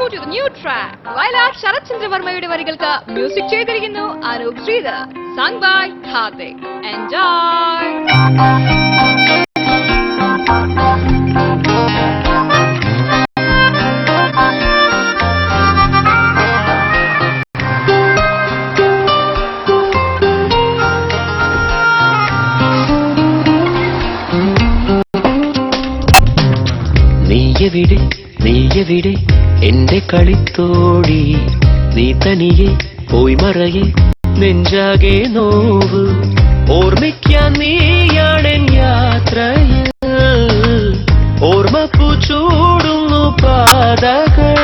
to the new track. Vailar Sharat Chandra Varmayude varigalkku music cheythirikkunnu Anup Sridhar, sung by Karthik. Enjoy. നീയെവിടെ എന്റെ കളിത്തോഴി, നീ തനിയെ പോയി മറയെ നെഞ്ചാകെ now. ഓർമ്മിക്കാൻ നീയാണെൻ യാത്രയിൽ, ഓർമ്മപ്പൂ ചൂടുന്നു പാതകൾ.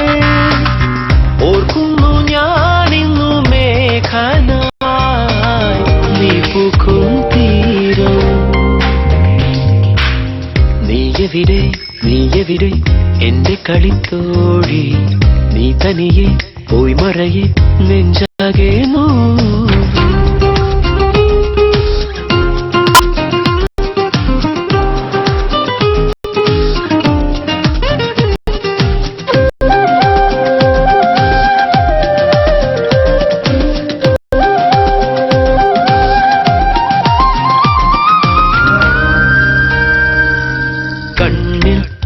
ഓർക്കുന്നു ഞാനിന്നു മേഘനായി, നീ പൂക്കും തീരം. നീയെവിടെ എന്റെ കളിത്തോഴി, നീ തനിയെ പോയി മറയെ നെഞ്ചാകെ നോവ്.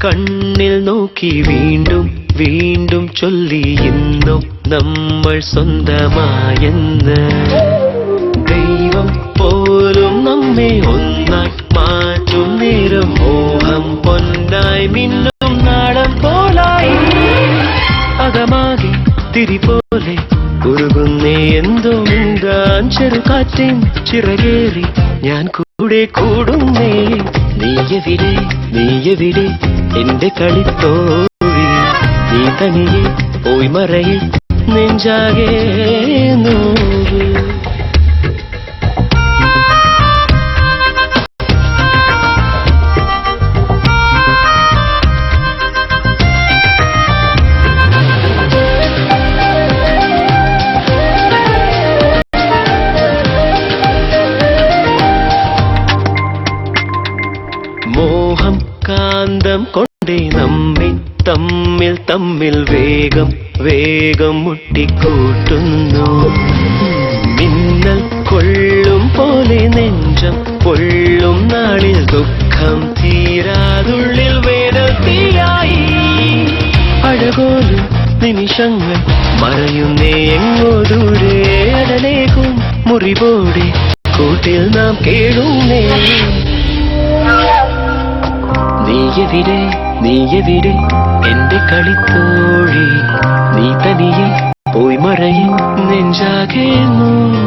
കണ്ണിൽ നോക്കി വീണ്ടും വീണ്ടും ചൊല്ലി ഇന്നും നമ്മൾ സ്വന്തമായെന്ന്. ദൈവം പോലും നമ്മെ ഒന്നായി മാറ്റും നേരം, മോഹം പൊന്നായി മിന്നും നാളം പോലായി. അകമാകെ തിരി പോലെ കുറുകുന്നേ എന്തോ മുണ്ടാൻ ചെറുകാറ്റിൻ ചിറകേറി ഞാൻ കൂടെ കൂടുന്നേ. നീയെവിടെ എന്റെ കളിത്തോഴി, നീ തനിയെ പോയി മറയെ നെഞ്ചാകെ നോവ്. മോഹം കാന്തം കൊണ്ടേ നമ്മെ തമ്മിൽ തമ്മിൽ വേഗം വേഗം മുട്ടിക്കൂട്ടുന്നു. മിന്നൽ കൊള്ളും പോലെ നെഞ്ചം പൊള്ളും നാളിൽ ദുഃഖം തീരാതുള്ളിൽ വേനൽ തീയായി. അഴകോലും നിമിഷങ്ങൾ മറയുന്നേ എങ്ങോ ദൂരെ, അടലേക്കും മുറിവോടെ കൂട്ടിൽ നാം കേടുന്നേ. നീയെവിടെ എന്റെ കളിത്തോഴി, നീ തനിയെ പോയി മറയെ നെഞ്ചാകെ നോവ്.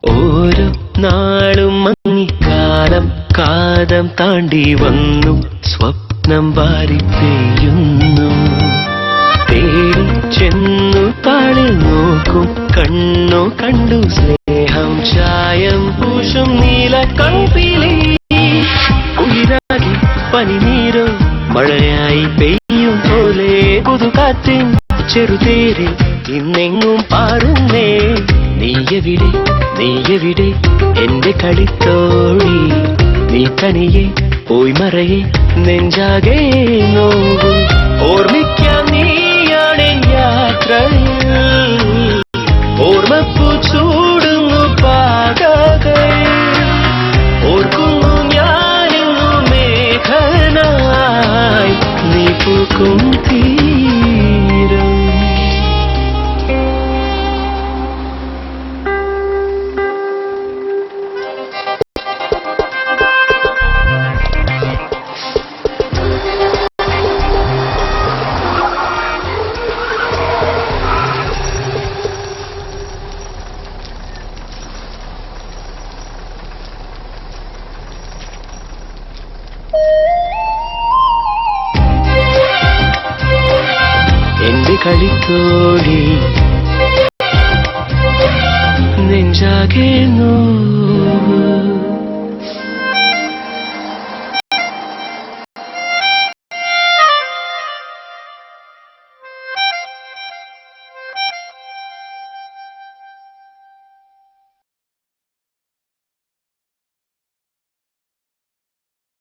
ഓരോ നാളും മങ്ങിക്കാലം കാലം താണ്ടി വന്നു, സ്വപ്നം വാരി പെയ്യുന്നു. തേടി ചെന്നു താളിൽ നോക്കും കണ്ണോ കണ്ടു സ്നേഹം ചായം പൂശും നീല കൺപിലി. ഉയിരാകി പനിനീരോ മഴയായി പെയ്യും പോലെ പുതുകാറ്റിൻ ചെറുതേരിൽ ഇന്നെങ്ങും പാറുന്നേ. നീയെവിടെ എന്റെ കളിത്തോഴി, നീ തനിയെ പോയി മറയെ നെഞ്ചാകെ നോവ്. ഓർമ്മിക്കാൻ നീയാണെൻ യാത്രയിൽ, ഓർമ്മപ്പൂ ചൂടുന്നു പാതകൾ. ഓർക്കുന്നു ഞാനിന്നു മേഘനായി, നീ പൂക്കും തീരം. എന്റെ കളിത്തോഴി, നെഞ്ചാകെ നോവ്